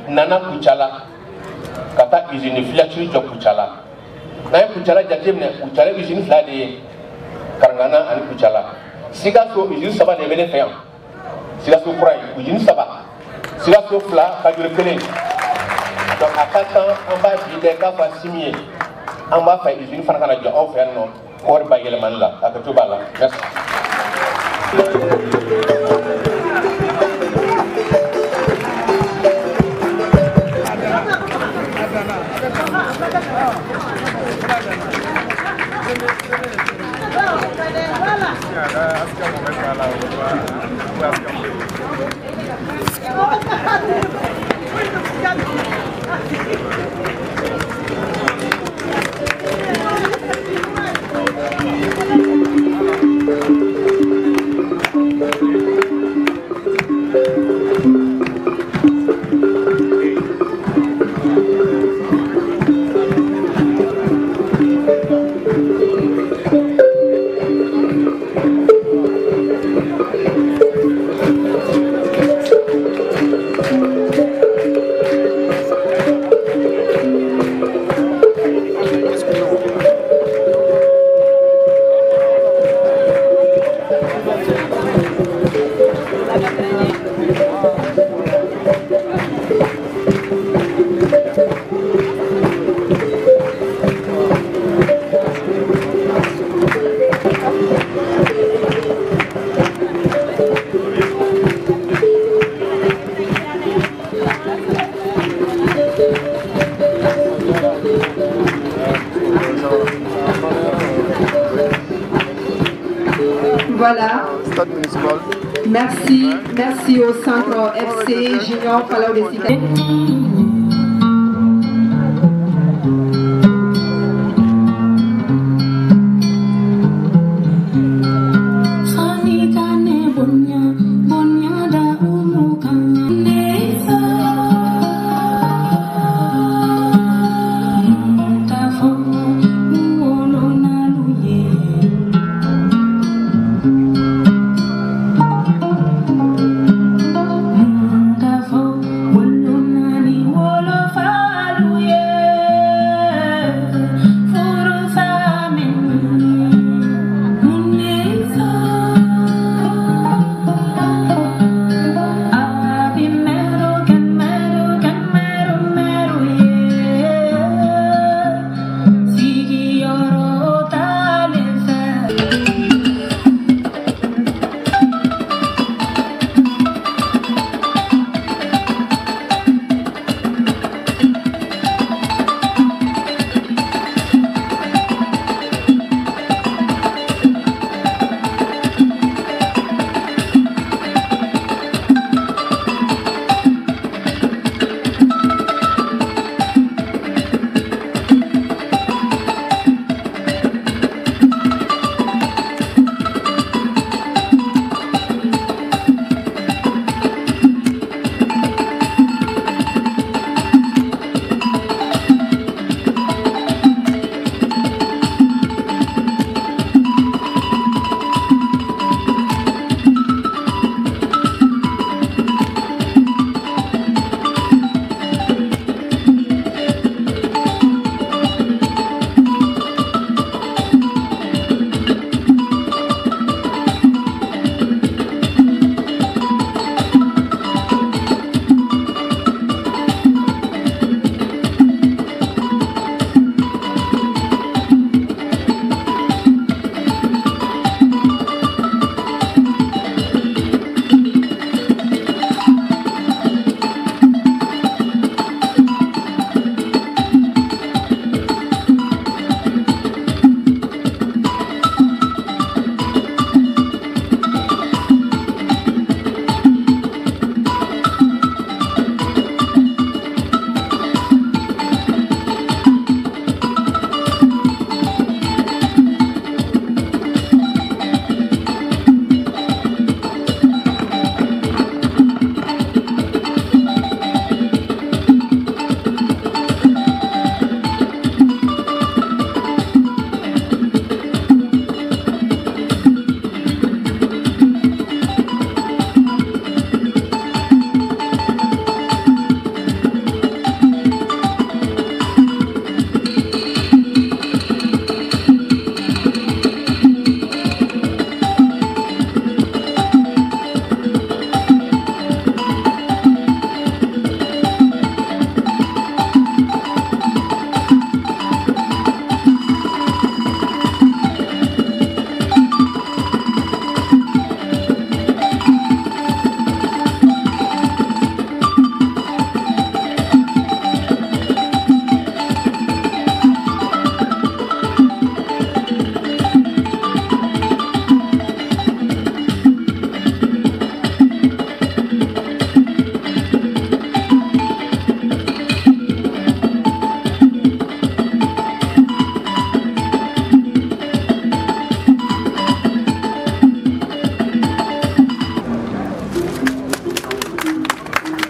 Nana Kuchala, Kata is in the flattery of Kuchala. Now Kuchala Jatim, Kuchala is in Flade, Karangana and Kuchala. Sigaso is in Saba de Venefam. Sigaso Prime, we in Saba. Sigaso Fla, Kadurkele. Donc Akata, Amba, Ideka, Simi, Amba is in Fanaka of Fano, or by Yelamanla, Akatubala. Voilà. Merci au centre FC Junior Palau de Sika.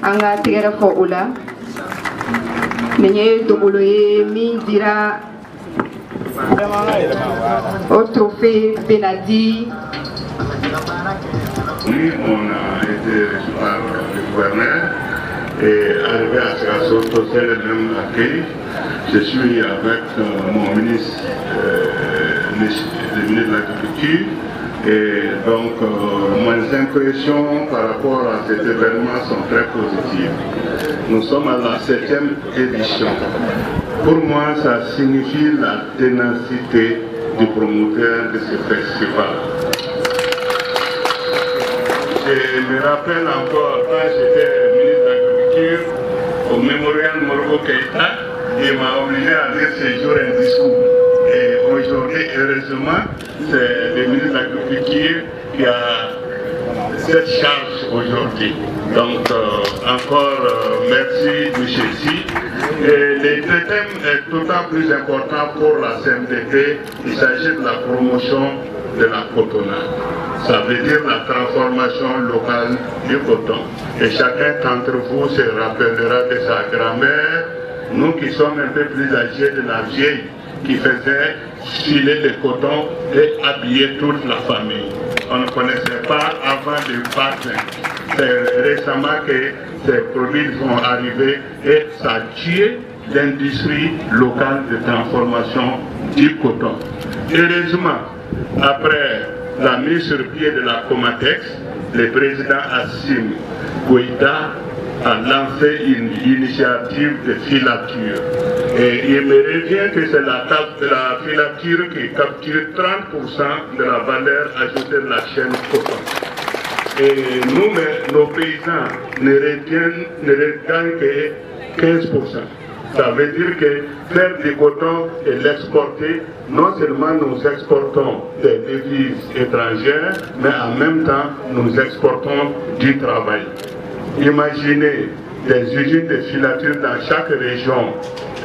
anga tigara fo ula nenye toboloye min dira au trophée Benadi. Oui, on a été reçu par le gouverneur et arrivé à Sikasso, c'est le même accueil. Je suis avec mon ministre, le ministre de l'Agriculture. Et donc, mes impressions par rapport à cet événement sont très positives. Nous sommes à la 7e édition. Pour moi, ça signifie la ténacité du promoteur de ce festival. Je me rappelle encore quand j'étais ministre de l'Agriculture au mémorial Morobo Keïta, il m'a obligé à dire ce jour un discours. Et aujourd'hui, heureusement, c'est le ministre de l'Agriculture qui a cette charge aujourd'hui. Donc, encore merci, M. Si. Et le thème est d'autant plus important pour la CMDP. Il s'agit de la promotion de la cotonnade. Ça veut dire la transformation locale du coton. Et chacun d'entre vous se rappellera de sa grand-mère, nous qui sommes un peu plus âgés, de la vieille, qui faisait filer le coton et habiller toute la famille. On ne connaissait pas avant le vaccin. C'est récemment que ces produits sont arrivés et ça a tué l'industrie locale de transformation du coton. Heureusement, après la mise sur pied de la Comatex, le président Assimi Goïta a lancé une initiative de filature. Et il me revient que c'est la filature qui capture 30% de la valeur ajoutée de la chaîne coton. Et nous, nos paysans ne regagnent que 15%. Ça veut dire que faire du coton et l'exporter, non seulement nous exportons des devises étrangères, mais en même temps nous exportons du travail. Imaginez des usines de filature dans chaque région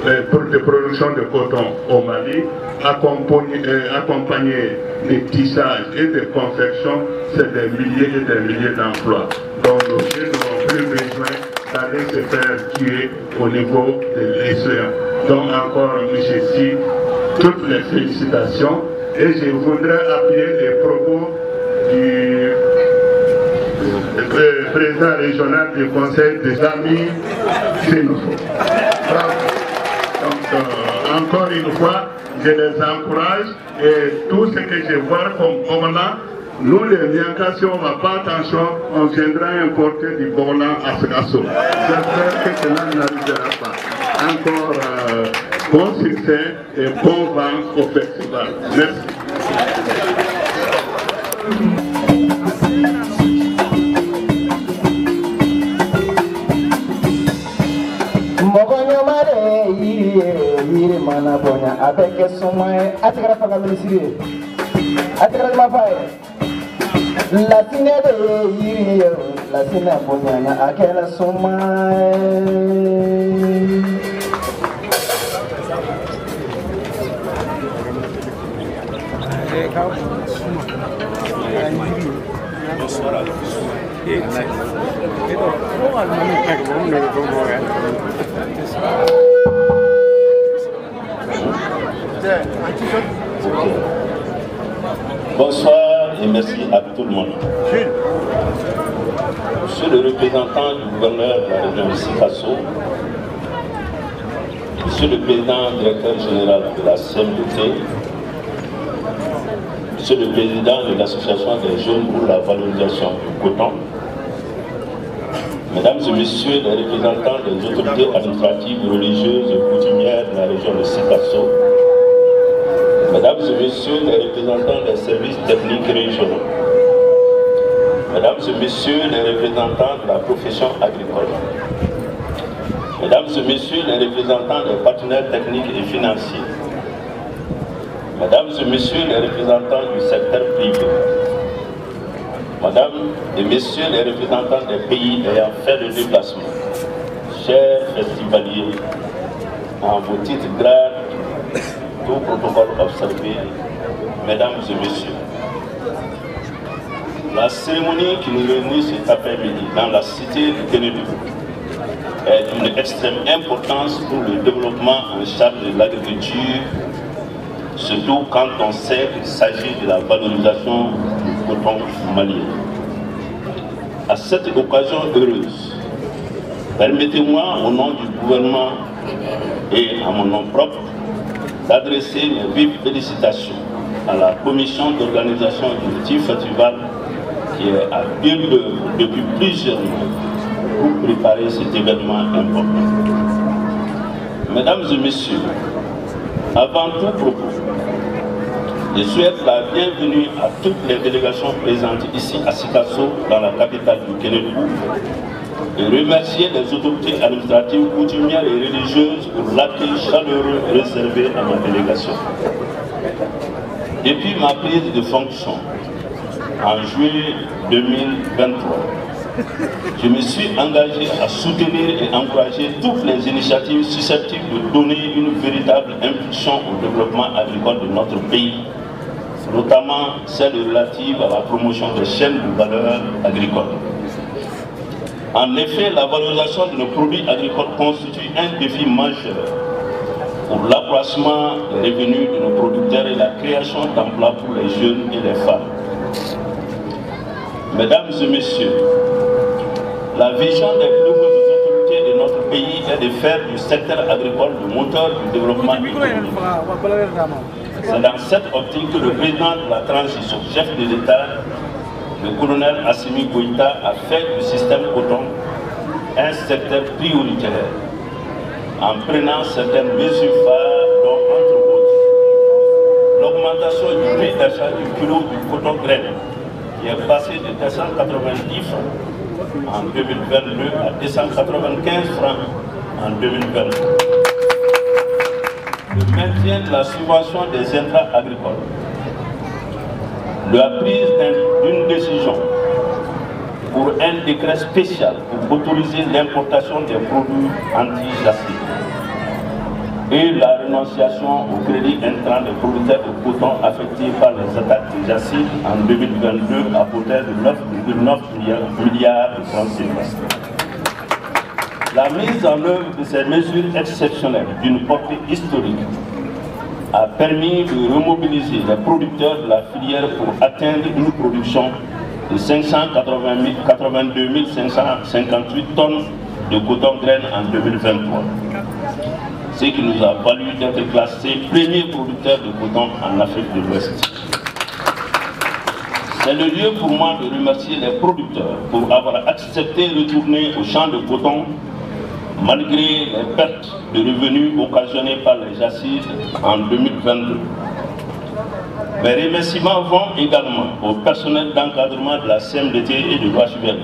de production de coton au Mali, accompagner des tissages et des confections, c'est des milliers et des milliers d'emplois. Donc nos jeunes n'ont plus besoin d'aller se faire tuer au niveau de l'océan. Donc encore, M. Si, toutes les félicitations et je voudrais appuyer les propos du président régional du conseil des amis Sénoufo. Donc encore une fois, je les encourage et tout ce que je vois comme Bogolan, nous les Miankas, si on ne va pas attention, on viendra importer du Bogolan à Sikasso. J'espère que cela n'arrivera pas. Encore bon succès et bon vent au festival. Merci. Mana bonya avec son atikara fanga ministre atikara ma faye la sine de yiri la sine bonya na akela soma Bonsoir et merci à tout le monde. Je suis le représentant du gouverneur de la région de Sikasso. Je suis le président directeur général de la CMDT. Je suis le président de l'association des jeunes pour la valorisation du coton. Mesdames et messieurs les représentants des autorités administratives, religieuses et coutumières de la région de Sikasso. Mesdames et messieurs les représentants des services techniques régionaux, mesdames et messieurs les représentants de la profession agricole, mesdames et messieurs les représentants des partenaires techniques et financiers, mesdames et messieurs les représentants du secteur privé, mesdames et messieurs les représentants des pays ayant fait le déplacement, chers festivaliers, en vos titres grades, tout protocole observé, mesdames et messieurs. La cérémonie qui nous réunit cet après-midi dans la cité de Kénédou est d'une extrême importance pour le développement en charge de l'agriculture, surtout quand on sait qu'il s'agit de la valorisation du coton malien. À cette occasion heureuse, permettez-moi au nom du gouvernement et à mon nom propre d'adresser mes vives félicitations à la commission d'organisation du petit festival qui est à pied d'œuvre depuis plusieurs mois pour préparer cet événement important. Mesdames et messieurs, avant tout propos, je souhaite la bienvenue à toutes les délégations présentes ici à Sikasso, dans la capitale du Kénékou, et remercier les autorités administratives, coutumières et religieuses pour l'accueil chaleureux réservé à ma délégation. Depuis ma prise de fonction en juillet 2023, je me suis engagé à soutenir et encourager toutes les initiatives susceptibles de donner une véritable impulsion au développement agricole de notre pays, notamment celles relatives à la promotion des chaînes de valeur agricole. En effet, la valorisation de nos produits agricoles constitue un défi majeur pour l'accroissement des revenus de nos producteurs et la création d'emplois pour les jeunes et les femmes. Mesdames et messieurs, la vision des plus hautes autorités de notre pays est de faire du secteur agricole le moteur du développement économique. C'est dans cette optique que le président de la transition, chef de l'État, le colonel Assimi Goïta, a fait du système coton un secteur prioritaire en prenant certaines mesures phares, dont entre autres l'augmentation du prix d'achat du kilo du coton graine qui est passé de 290 francs en 2022 à 295 francs en 2023. Le maintien de la subvention des intrants agricoles, la prise d'une décision pour un décret spécial pour autoriser l'importation des produits anti-jacide et la renonciation au crédit intrant des producteurs de coton affectés par les attaques de jacide en 2022 à hauteur de 9,9 milliards de francs CFA. La mise en œuvre de ces mesures exceptionnelles d'une portée historique a permis de remobiliser les producteurs de la filière pour atteindre une production de 582 558 tonnes de coton graine en 2023, ce qui nous a valu d'être classés premier producteur de coton en Afrique de l'Ouest. C'est le lieu pour moi de remercier les producteurs pour avoir accepté de retourner au champ de coton malgré les pertes de revenus occasionnées par les jacides en 2022. Mes remerciements vont également au personnel d'encadrement de la CMDT et de l'OHVL,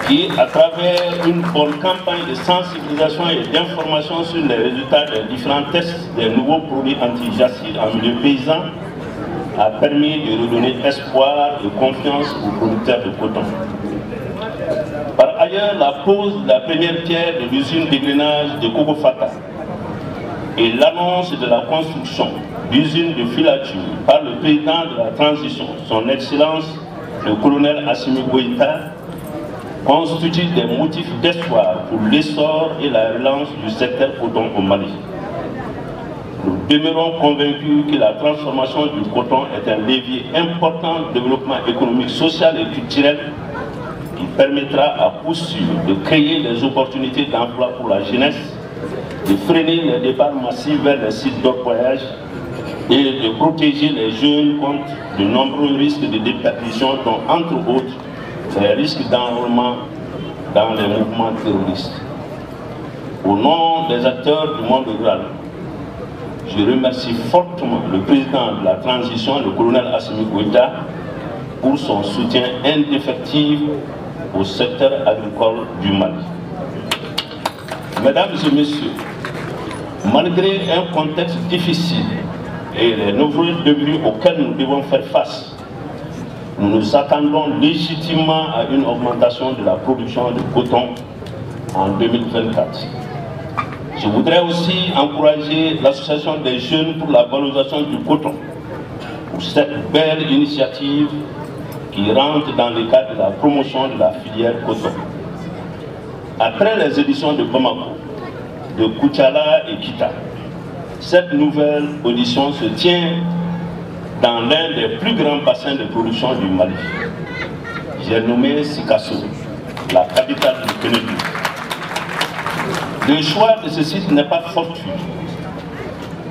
qui, à travers une bonne campagne de sensibilisation et d'information sur les résultats des différents tests des nouveaux produits anti-jacides en milieu paysan, a permis de redonner espoir et confiance aux producteurs de coton. Par ailleurs, la pose de la première pierre de l'usine d'égrainage de Kogofata et l'annonce de la construction d'usines de filature par le président de la transition, son Excellence le colonel Assimi Goïta, constituent des motifs d'espoir pour l'essor et la relance du secteur coton au Mali. Nous demeurons convaincus que la transformation du coton est un levier important de développement économique, social et culturel qui permettra à poursuivre de créer des opportunités d'emploi pour la jeunesse, de freiner les départs massifs vers les sites d'orpaillage et de protéger les jeunes contre de nombreux risques de déperdition, dont entre autres les risques d'enrôlement dans les mouvements terroristes. Au nom des acteurs du monde rural, je remercie fortement le président de la transition, le colonel Assimi Goïta, pour son soutien indéfectible au secteur agricole du Mali. Mesdames et messieurs, malgré un contexte difficile et les nombreux défis auxquels nous devons faire face, nous nous attendons légitimement à une augmentation de la production de coton en 2024. Je voudrais aussi encourager l'association des jeunes pour la valorisation du coton pour cette belle initiative qui rentre dans le cadre de la promotion de la filière coton. Après les éditions de Bamako, de Koutiala et Kita, cette nouvelle audition se tient dans l'un des plus grands bassins de production du Mali. J'ai nommé Sikasso, la capitale du Kénédou. Le choix de ce site n'est pas fortuit,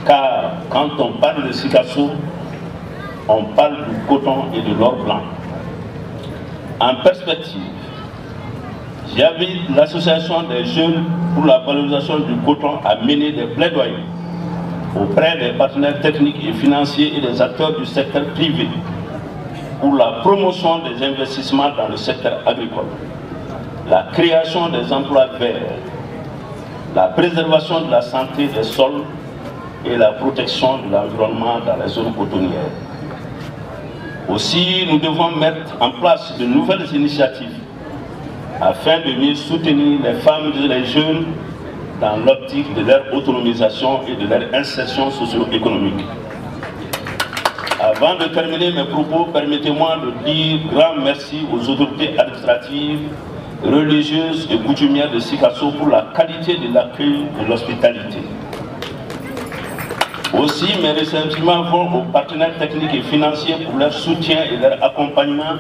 car quand on parle de Sikasso, on parle du coton et de l'or blanc. En perspective, j'invite l'association des jeunes pour la valorisation du coton à mener des plaidoyers auprès des partenaires techniques et financiers et des acteurs du secteur privé pour la promotion des investissements dans le secteur agricole, la création des emplois verts, la préservation de la santé des sols et la protection de l'environnement dans les zones cotonnières. Aussi, nous devons mettre en place de nouvelles initiatives afin de mieux soutenir les femmes et les jeunes dans l'optique de leur autonomisation et de leur insertion socio-économique. Avant de terminer mes propos, permettez-moi de dire grand merci aux autorités administratives, religieuses et coutumières de Sikasso pour la qualité de l'accueil et de l'hospitalité. Aussi, mes remerciements vont aux partenaires techniques et financiers pour leur soutien et leur accompagnement,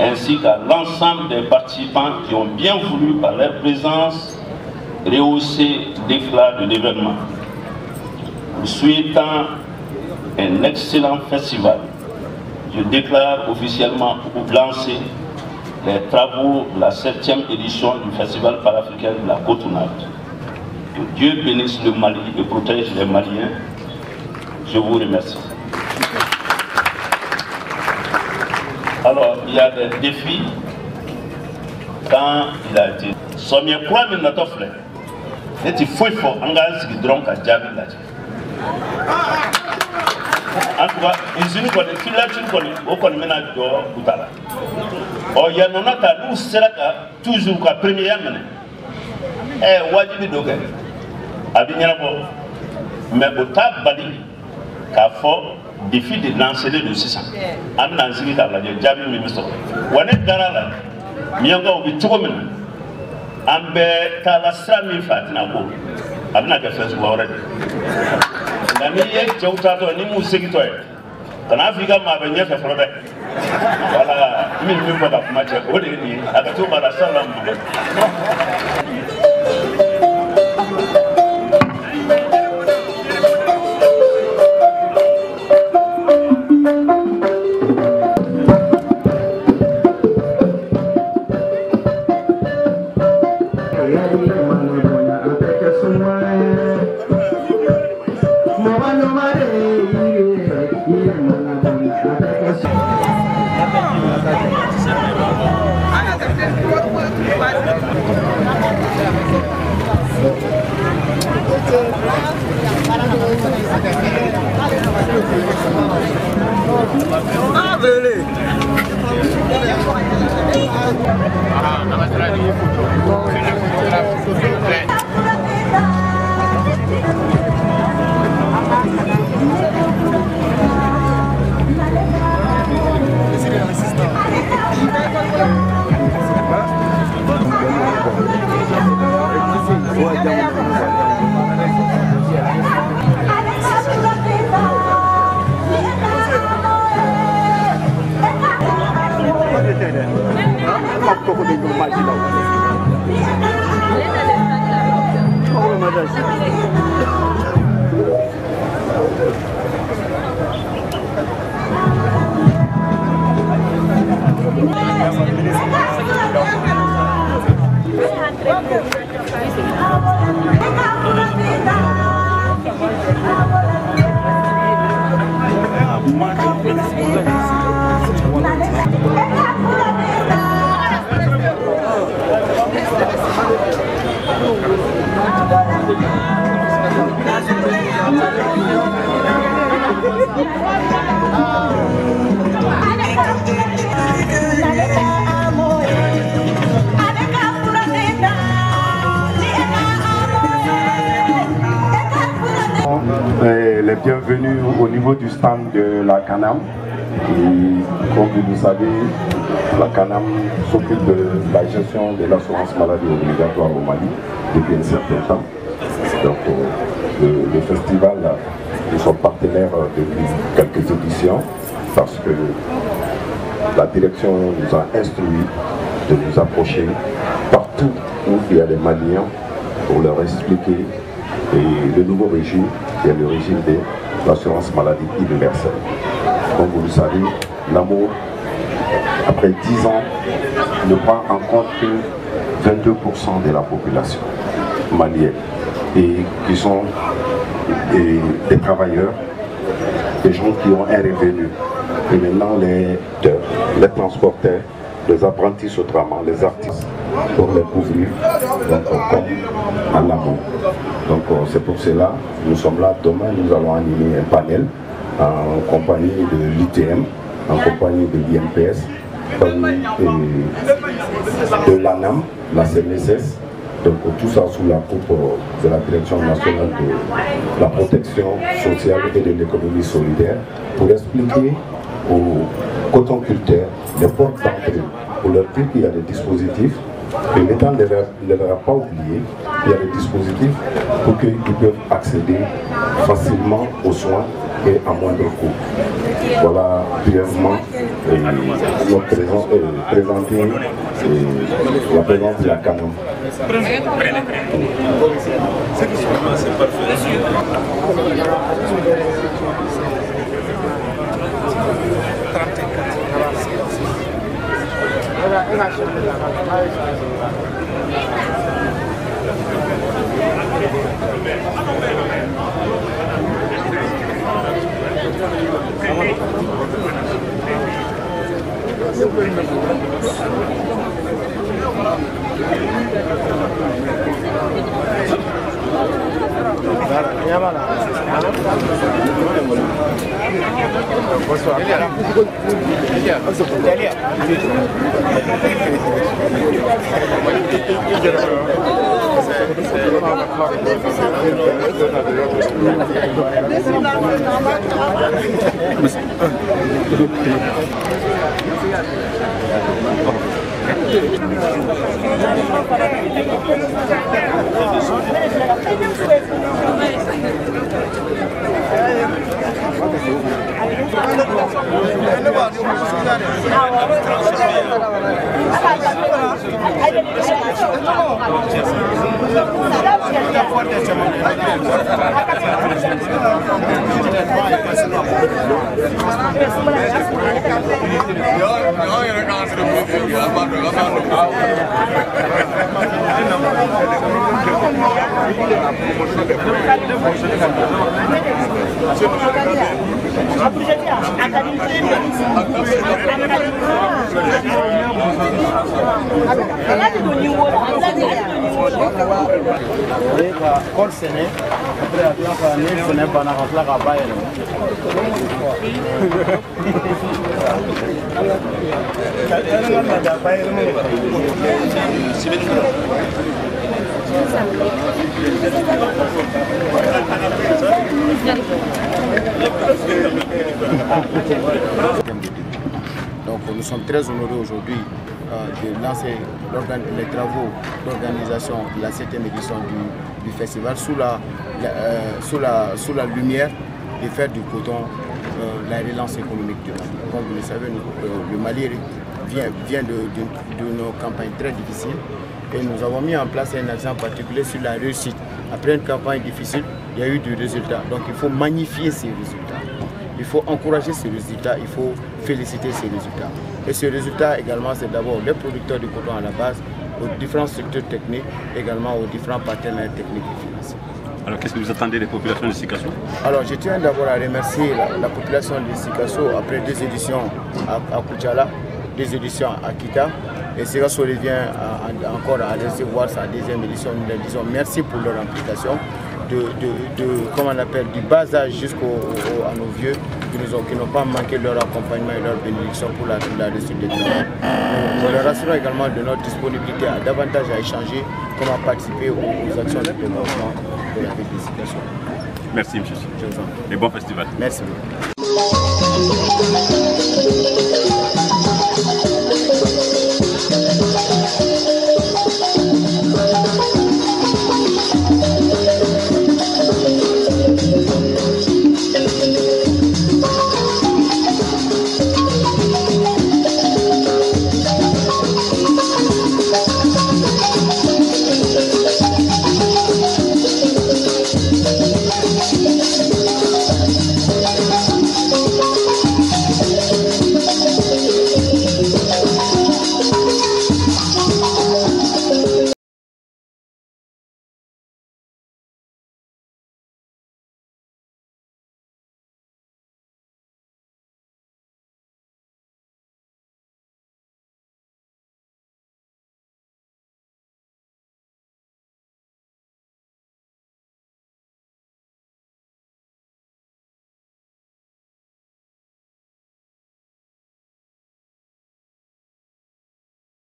ainsi qu'à l'ensemble des participants qui ont bien voulu, par leur présence, rehausser l'éclat de l'événement. Nous souhaitons un excellent festival. Je déclare officiellement lancé les travaux de la 7e édition du Festival panafricain de la Cotonade. Que Dieu bénisse le Mali et protège les Maliens. Je vous remercie. Alors, il y a des défis quand il a été. Sommet quoi, mais notre offre. Il faut engager qui drôle à Djabel. En tout cas, ils ont dit qu'il a dit qu'on ménage dehors ou tala. Oh, il y a non à nous, c'est là toujours qu'à première année. Eh, Wadi Dogue, Abinyanabo, mais au tabali, qu'a fort défi de lancer de 600. Am Nancy Tabla, Djabel Ministre. Wanet Darala, Mianga ou Bituomen. Ambe Talasami Fatinabo, Abnaka Fes Warren. Namiye Joutato, Nimu Sekitoy. Quand Africa m'a venu faire Florida. Voilà, 1000 membres de match, au début, avec tout la salle. Les bienvenus au niveau du stand de la Canam. Et comme vous le savez, la CANAM s'occupe de la gestion de l'assurance maladie obligatoire au Mali depuis un certain temps. Donc le festival, nous sommes partenaires depuis quelques éditions parce que la direction nous a instruit de nous approcher partout où il y a des Maliens pour leur expliquer le nouveau régime qui est le régime de l'assurance maladie universelle. Comme vous le savez, l'amour, après 10 ans, ne prend en compte que 22% de la population malienne et qui sont des travailleurs, des gens qui ont un revenu. Et maintenant, les transporteurs, les apprentis autrement, les artistes, pour les couvrir, donc comme en amont. Donc c'est pour cela nous sommes là. Demain, nous allons animer un panel en compagnie de l'ITM, en compagnie de l'INPS, de l'ANAM, la CNSS. Donc tout ça sous la coupe de la Direction nationale de la protection sociale et de l'économie solidaire pour expliquer aux cotonculteurs les portes d'entrée, pour leur dire qu'il y a des dispositifs. Et l'État ne leur a pas oublié, il y a des dispositifs pour qu'ils puissent accéder facilement aux soins et à moindre coût. Voilà brièvement notre présence, présenter la présence de la CANAM. Donc nous sommes très honorés aujourd'hui de lancer les travaux d'organisation de la 7e édition du festival sous la lumière de faire du coton la relance économique du Mali. Comme vous le savez, le Mali vient de nos campagnes très difficiles et nous avons mis en place un accent particulier sur la réussite. Après une campagne difficile, il y a eu du résultat. Donc il faut magnifier ces résultats. Il faut encourager ces résultats, il faut féliciter ces résultats. Et ce résultat également, c'est d'abord les producteurs du coton à la base, aux différentes structures techniques, également aux différents partenaires techniques et financiers. Alors qu'est-ce que vous attendez des populations de Sikasso? Alors je tiens d'abord à remercier la population de Sikasso après 2 éditions à Koutiala, 2 éditions à Kita. Et Sikasso revient encore à recevoir sa 2e édition. Nous leur disons merci pour leur implication. Comment on appelle, du bas âge jusqu'à nos vieux qui n'ont pas manqué leur accompagnement et leur bénédiction pour la réussite des travaux. Nous leur assurons également de notre disponibilité à davantage à échanger, comment participer aux actions de développement de la ville de Sikasso. Merci M. Et bon festival. Merci beaucoup.